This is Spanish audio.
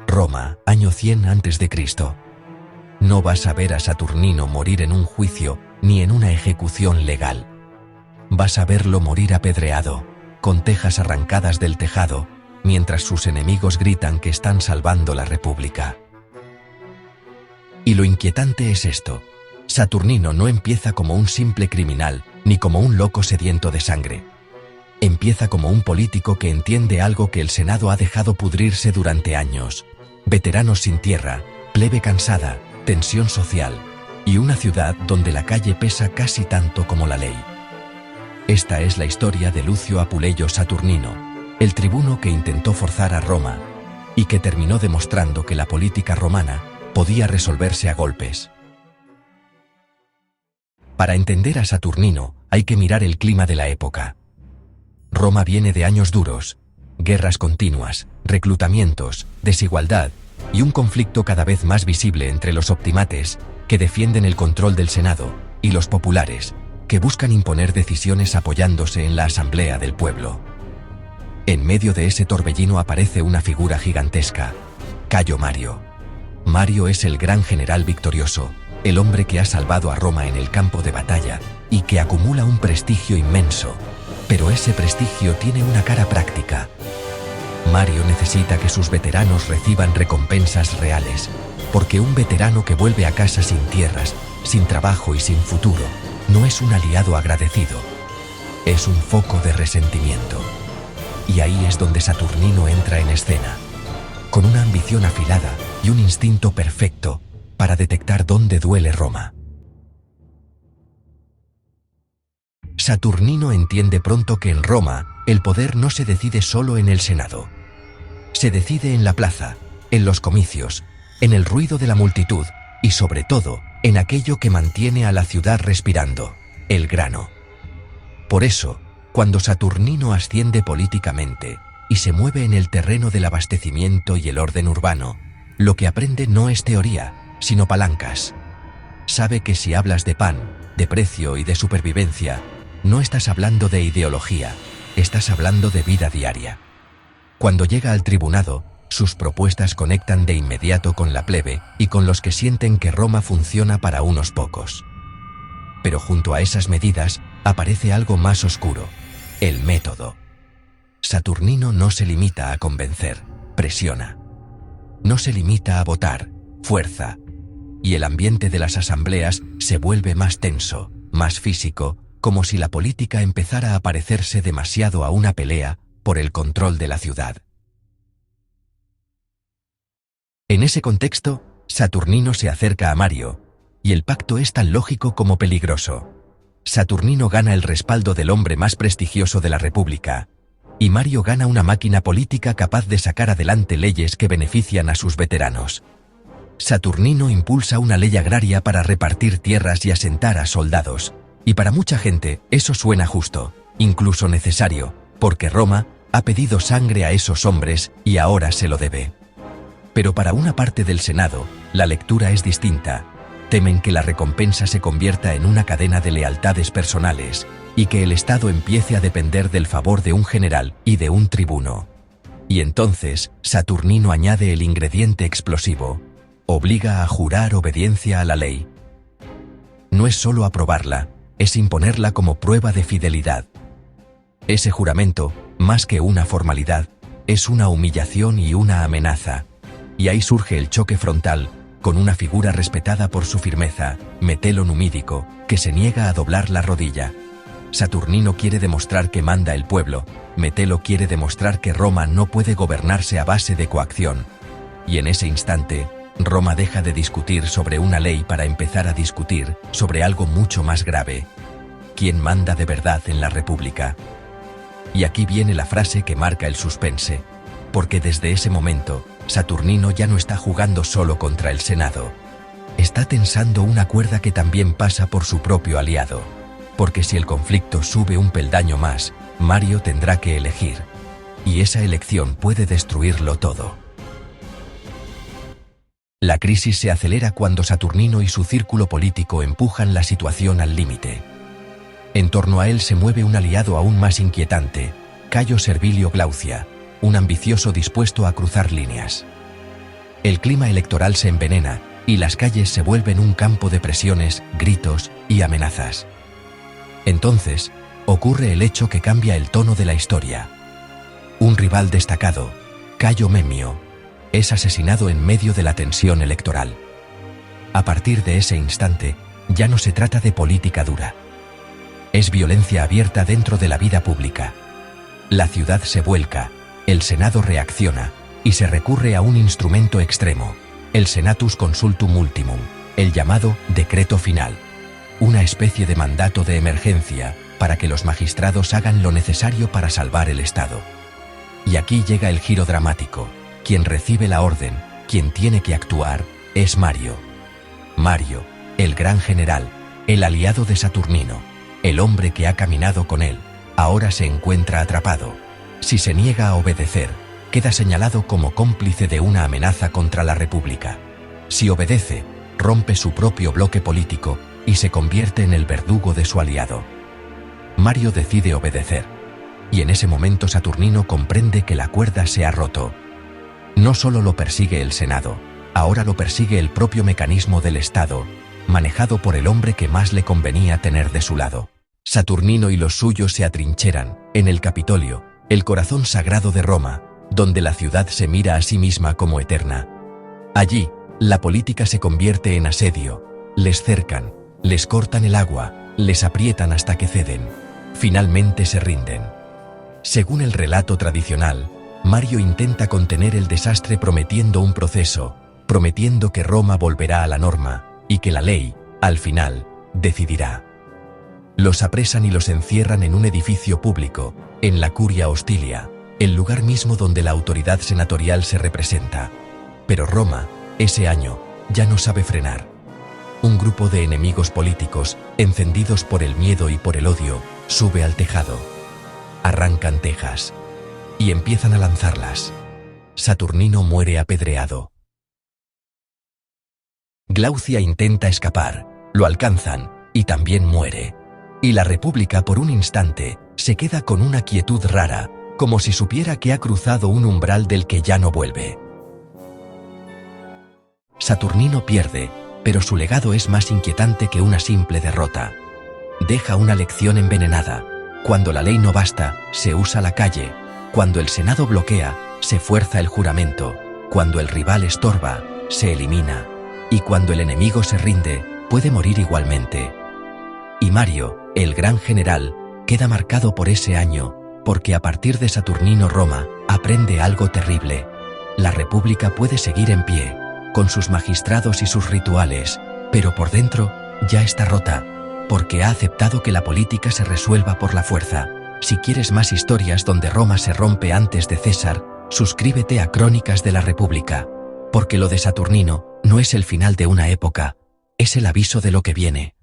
Roma, año 100 a.C. No vas a ver a Saturnino morir en un juicio ni en una ejecución legal. Vas a verlo morir apedreado, con tejas arrancadas del tejado, mientras sus enemigos gritan que están salvando la República. Y lo inquietante es esto: Saturnino no empieza como un simple criminal, ni como un loco sediento de sangre. Empieza como un político que entiende algo que el Senado ha dejado pudrirse durante años: veteranos sin tierra, plebe cansada, tensión social, y una ciudad donde la calle pesa casi tanto como la ley. Esta es la historia de Lucio Apuleyo Saturnino, el tribuno que intentó forzar a Roma, y que terminó demostrando que la política romana podía resolverse a golpes. Para entender a Saturnino, hay que mirar el clima de la época. Roma viene de años duros, guerras continuas, reclutamientos, desigualdad y un conflicto cada vez más visible entre los optimates, que defienden el control del Senado, y los populares, que buscan imponer decisiones apoyándose en la Asamblea del Pueblo. En medio de ese torbellino aparece una figura gigantesca: Cayo Mario. Mario es el gran general victorioso, el hombre que ha salvado a Roma en el campo de batalla y que acumula un prestigio inmenso, pero ese prestigio tiene una cara práctica. Mario necesita que sus veteranos reciban recompensas reales, porque un veterano que vuelve a casa sin tierras, sin trabajo y sin futuro, no es un aliado agradecido, es un foco de resentimiento. Y ahí es donde Saturnino entra en escena, con una ambición afilada y un instinto perfecto para detectar dónde duele Roma. Saturnino entiende pronto que en Roma el poder no se decide solo en el Senado. Se decide en la plaza, en los comicios, en el ruido de la multitud y sobre todo en aquello que mantiene a la ciudad respirando: el grano. Por eso, cuando Saturnino asciende políticamente y se mueve en el terreno del abastecimiento y el orden urbano, lo que aprende no es teoría, sino palancas. Sabe que si hablas de pan, de precio y de supervivencia, no estás hablando de ideología, estás hablando de vida diaria. Cuando llega al tribunado, sus propuestas conectan de inmediato con la plebe y con los que sienten que Roma funciona para unos pocos. Pero junto a esas medidas aparece algo más oscuro: el método. Saturnino no se limita a convencer, presiona. No se limita a votar, fuerza. Y el ambiente de las asambleas se vuelve más tenso, más físico, como si la política empezara a parecerse demasiado a una pelea por el control de la ciudad. En ese contexto, Saturnino se acerca a Mario, y el pacto es tan lógico como peligroso. Saturnino gana el respaldo del hombre más prestigioso de la República, y Mario gana una máquina política capaz de sacar adelante leyes que benefician a sus veteranos. Saturnino impulsa una ley agraria para repartir tierras y asentar a soldados, y para mucha gente eso suena justo, incluso necesario, porque Roma ha pedido sangre a esos hombres y ahora se lo debe. Pero para una parte del Senado, la lectura es distinta. Temen que la recompensa se convierta en una cadena de lealtades personales y que el Estado empiece a depender del favor de un general y de un tribuno. Y entonces, Saturnino añade el ingrediente explosivo: obliga a jurar obediencia a la ley. No es solo aprobarla, es imponerla como prueba de fidelidad. Ese juramento, más que una formalidad, es una humillación y una amenaza. Y ahí surge el choque frontal, con una figura respetada por su firmeza, Metelo Numídico, que se niega a doblar la rodilla. Saturnino quiere demostrar que manda el pueblo, Metelo quiere demostrar que Roma no puede gobernarse a base de coacción. Y en ese instante, Roma deja de discutir sobre una ley para empezar a discutir sobre algo mucho más grave: ¿quién manda de verdad en la República? Y aquí viene la frase que marca el suspense, porque desde ese momento, Saturnino ya no está jugando solo contra el Senado. Está tensando una cuerda que también pasa por su propio aliado, porque si el conflicto sube un peldaño más, Mario tendrá que elegir, y esa elección puede destruirlo todo. La crisis se acelera cuando Saturnino y su círculo político empujan la situación al límite. En torno a él se mueve un aliado aún más inquietante: Cayo Servilio Glaucia, un ambicioso dispuesto a cruzar líneas. El clima electoral se envenena y las calles se vuelven un campo de presiones, gritos y amenazas. Entonces, ocurre el hecho que cambia el tono de la historia. Un rival destacado, Cayo Memio, es asesinado en medio de la tensión electoral. A partir de ese instante, ya no se trata de política dura. Es violencia abierta dentro de la vida pública. La ciudad se vuelca, el Senado reacciona, y se recurre a un instrumento extremo, el Senatus Consultum Ultimum, el llamado Decreto Final, una especie de mandato de emergencia para que los magistrados hagan lo necesario para salvar el Estado. Y aquí llega el giro dramático. Quien recibe la orden, quien tiene que actuar, es Mario. Mario, el gran general, el aliado de Saturnino, el hombre que ha caminado con él, ahora se encuentra atrapado. Si se niega a obedecer, queda señalado como cómplice de una amenaza contra la República. Si obedece, rompe su propio bloque político y se convierte en el verdugo de su aliado. Mario decide obedecer, y en ese momento Saturnino comprende que la cuerda se ha roto. No solo lo persigue el Senado, ahora lo persigue el propio mecanismo del Estado, manejado por el hombre que más le convenía tener de su lado. Saturnino y los suyos se atrincheran en el Capitolio, el corazón sagrado de Roma, donde la ciudad se mira a sí misma como eterna. Allí, la política se convierte en asedio, les cercan, les cortan el agua, les aprietan hasta que ceden. Finalmente se rinden. Según el relato tradicional, Mario intenta contener el desastre prometiendo un proceso, prometiendo que Roma volverá a la norma y que la ley, al final, decidirá. Los apresan y los encierran en un edificio público, en la Curia Hostilia, el lugar mismo donde la autoridad senatorial se representa. Pero Roma, ese año, ya no sabe frenar. Un grupo de enemigos políticos, encendidos por el miedo y por el odio, sube al tejado. Arrancan tejas y empiezan a lanzarlas. Saturnino muere apedreado. Glaucia intenta escapar, lo alcanzan y también muere. Y la República por un instante se queda con una quietud rara, como si supiera que ha cruzado un umbral del que ya no vuelve. Saturnino pierde, pero su legado es más inquietante que una simple derrota. Deja una lección envenenada. Cuando la ley no basta, se usa la calle. Cuando el Senado bloquea, se fuerza el juramento. Cuando el rival estorba, se elimina. Y cuando el enemigo se rinde, puede morir igualmente. Y Mario, el gran general, queda marcado por ese año, porque a partir de Saturnino Roma aprende algo terrible. La República puede seguir en pie, con sus magistrados y sus rituales, pero por dentro ya está rota, porque ha aceptado que la política se resuelva por la fuerza. Si quieres más historias donde Roma se rompe antes de César, suscríbete a Crónicas de la República, porque lo de Saturnino no es el final de una época, es el aviso de lo que viene.